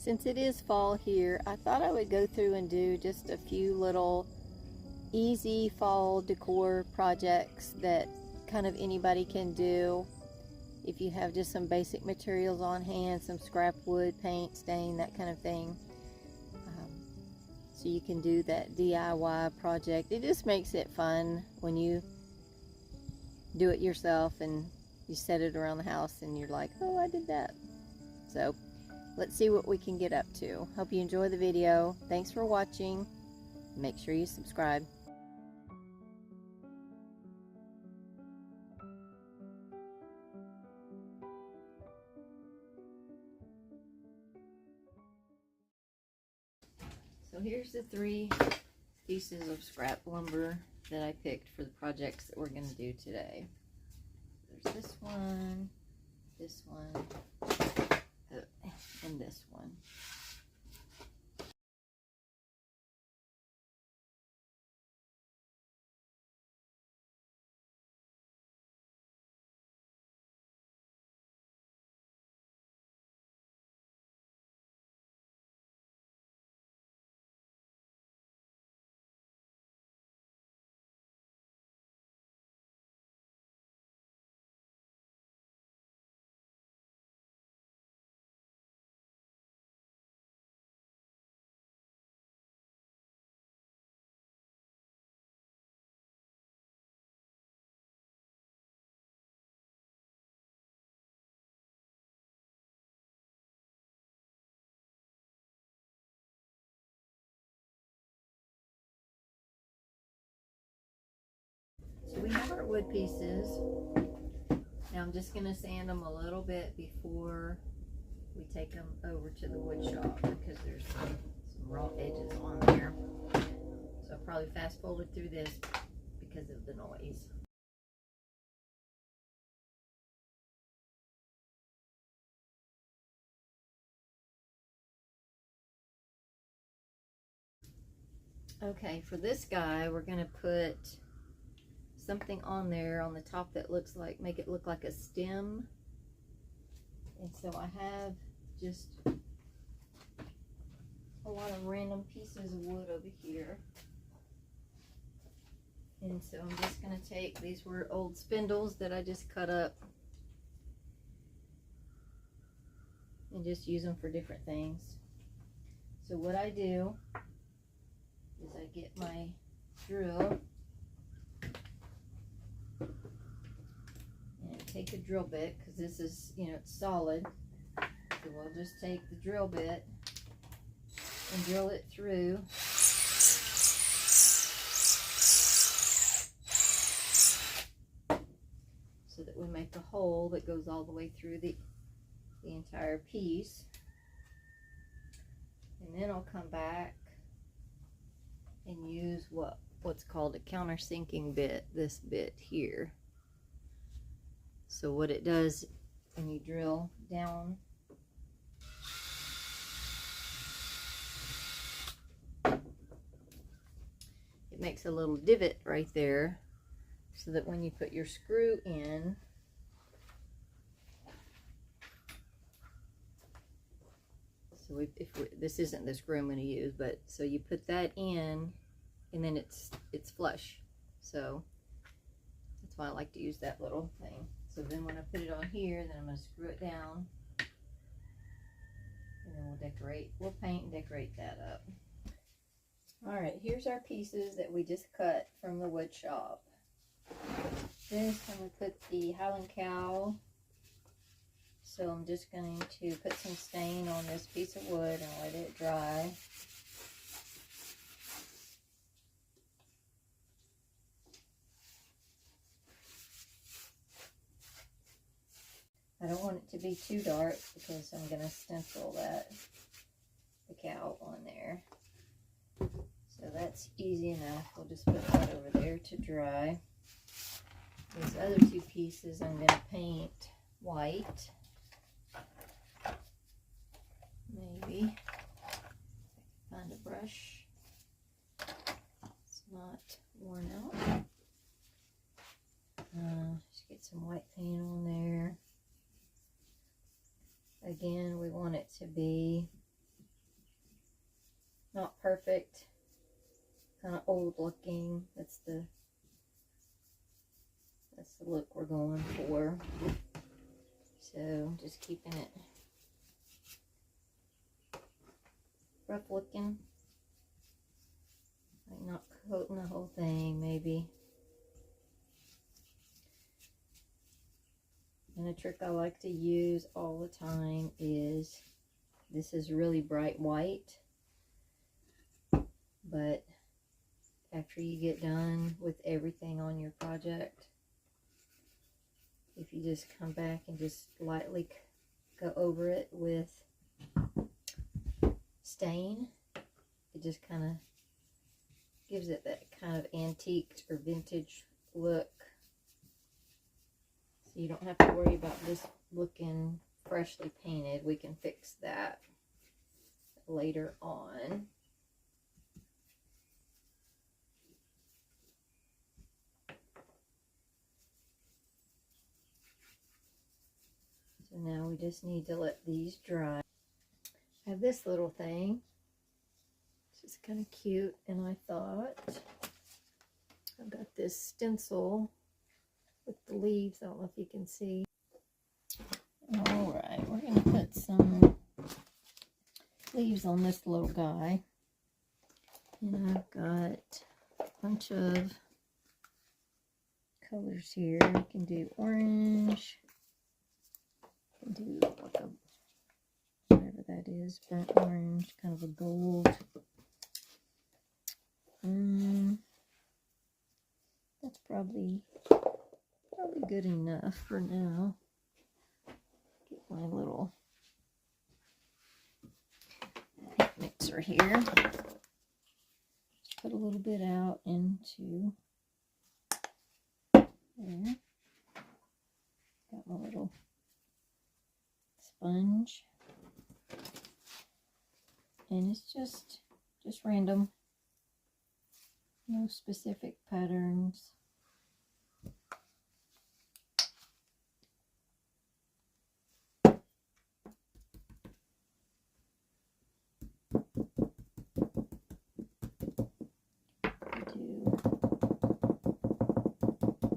Since it is fall here, I thought I would go through and do just a few little easy fall decor projects that kind of anybody can do. If you have just some basic materials on hand, some scrap wood, paint, stain, that kind of thing. So you can do that DIY project. It just makes it fun when you do it yourself and you set it around the house and you're like, oh, I did that. So let's see what we can get up to. Hope you enjoy the video. Thanks for watching. Make sure you subscribe. So here's the 3 pieces of scrap lumber that I picked for the projects that we're going to do today. There's this one, and this one. So we have our wood pieces. Now I'm just going to sand them a little bit before we take them over to the wood shop because there's some raw edges on there. So I'll probably fast forward through this because of the noise. Okay, for this guy, we're going to put something on there on the top that looks like, make it look like a stem. And so I have just a lot of random pieces of wood over here. And so I'm just going to take, these were old spindles that I just cut up and just use them for different things. So what I do is I get my drill and take a drill bit, because this is, you know, it's solid. So we'll just take the drill bit and drill it through. So that we make a hole that goes all the way through the entire piece. And then I'll come back and use what's called a countersinking bit, this bit here. So what it does when you drill down, it makes a little divot right there so that when you put your screw in, so this isn't the screw I'm going to use, but so you put that in and then it's flush. So that's why I like to use that little thing. So then when I put it on here, then I'm going to screw it down and then we'll paint and decorate that up. Alright, here's our pieces that we just cut from the wood shop. This, I'm going to put the Highland Cow. So I'm just going to put some stain on this piece of wood and let it dry. I don't want it to be too dark because I'm going to stencil the cow on there. So that's easy enough. We'll just put that over there to dry. These other 2 pieces I'm going to paint white. Maybe find a brush. It's not worn out. Just get some white paint on there. Again, we want it to be not perfect, kind of old looking. That's the look we're going for. So just keeping it rough looking, like not coating the whole thing maybe. And a trick I like to use all the time is, this is really bright white, but after you get done with everything on your project, if you just come back and just lightly go over it with stain, it just kind of gives it that kind of antique or vintage look. So you don't have to worry about this looking freshly painted. We can fix that later on. So now we just need to let these dry. I have this little thing. It's just kind of cute, and I thought, I've got this stencil with the leaves. I don't know if you can see. Alright, we're going to put some leaves on this little guy. And I've got a bunch of colors here. You can do orange. You can do like a, whatever that is, burnt orange, kind of a gold. That's probably good enough for now. Get my little paint mixer here. Put a little bit out into there. Got my little sponge. And it's just random. No specific patterns.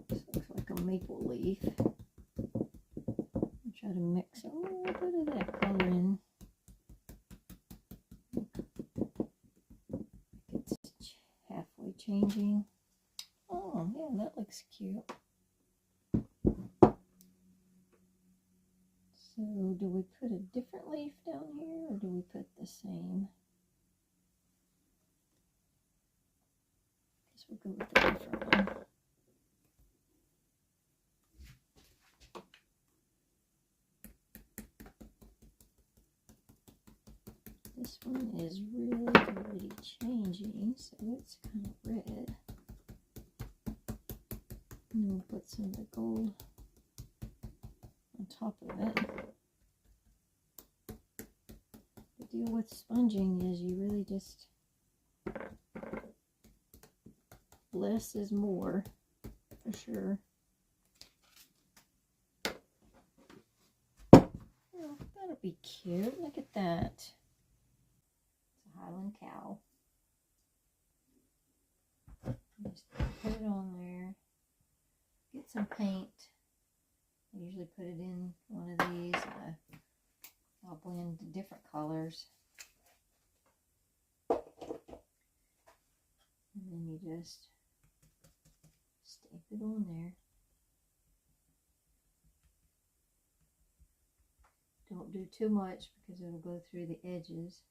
This looks like a maple leaf. I'll try to mix a little bit of that color in. It's halfway changing. Oh, yeah, that looks cute. So, do we put a different leaf down here, or do we put the same? I guess we'll go with the different one. This one is really already changing, so it's kind of red. And then we'll put some of the gold on top of it. The deal with sponging is you really just, less is more, for sure. Oh, that'll be cute. Look at that. It's a Highland cow. Just put it on there. Get some paint. I usually put it in one of these. I'll blend the different colors. And then you just stamp it on there. Don't do too much because it'll go through the edges.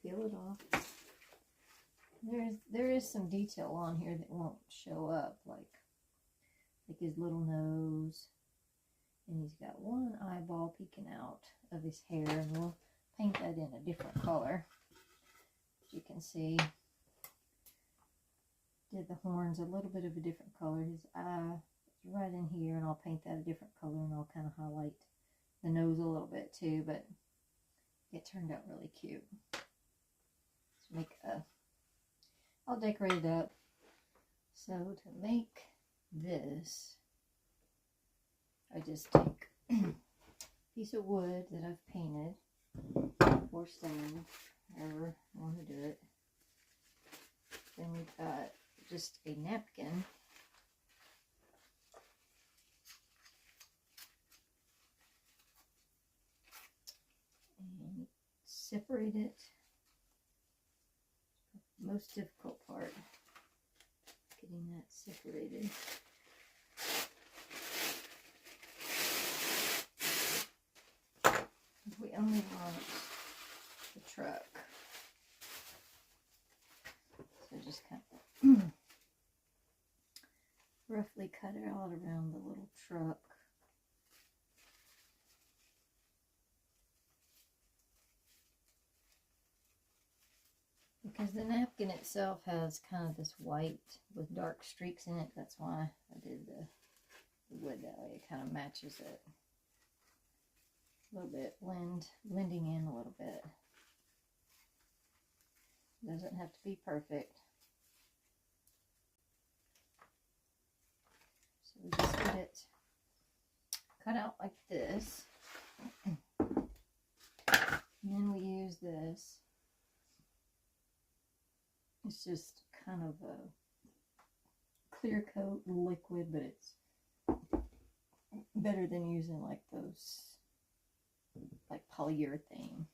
Peel it off. There is some detail on here that won't show up, like his little nose, and he's got one eyeball peeking out of his hair, and we'll paint that in a different color. As you can see, did the horns a little bit of a different color. His eye is right in here, and I'll paint that a different color, and I'll kind of highlight the nose a little bit too, but it turned out really cute. Let's make a, I'll decorate it up. So to make this, I just take a piece of wood that I've painted, or stone, however I want to do it. Then we've got just a napkin. And separate it. Most difficult part, getting that separated. We only want the truck. So just kind of roughly cut it all around the little truck. Because the napkin itself has kind of this white with dark streaks in it. That's why I did the wood that way. It kind of matches it a little bit, blending in a little bit. Doesn't have to be perfect. So we just get it cut out like this. And then we use this. It's just kind of a clear coat liquid, but it's better than using like those, like polyurethane.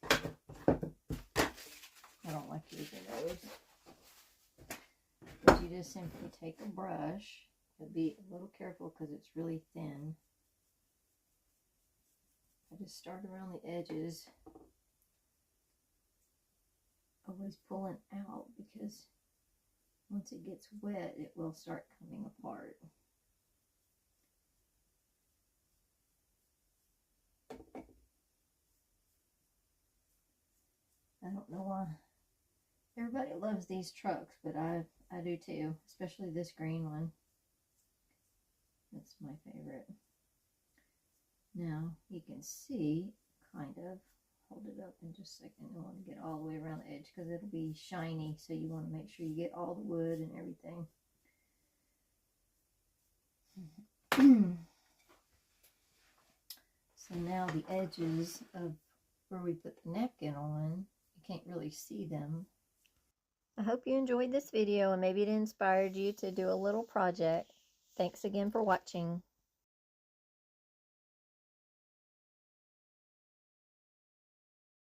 I don't like using those. But you just simply take a brush, but be a little careful because it's really thin. I just start around the edges, always pulling out, because once it gets wet it will start coming apart. I don't know why everybody loves these trucks, but I do too, especially this green one. That's my favorite. Now you can see, kind of, hold it up in just a second. I want to get all the way around the edge because it'll be shiny, so you want to make sure you get all the wood and everything. So now the edges of where we put the napkin on, you can't really see them. I hope you enjoyed this video and maybe it inspired you to do a little project. Thanks again for watching.